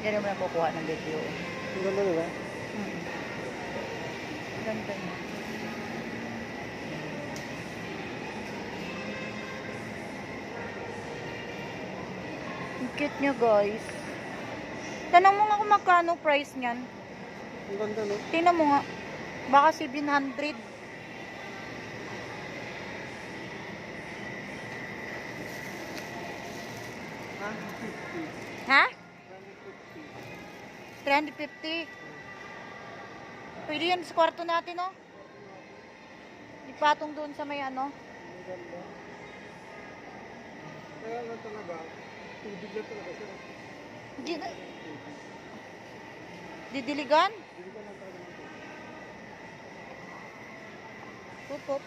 Yan naman kukuha ng video. Ang ganda, di ba? Ganda niya. Ang cute niya, guys. Tanong mo nga kung magkano price niyan. Ang ganda, no? Tingnan mo nga. Baka 700. Ha? 350. Pwede yan sa kwarto natin, no? Ipatong doon sa may ano. Ang ganda. Kaya lang talaga, tubig na talaga siya. Hindi na. Didiligan? Hindi ka lang talaga ng tubig. Pupop.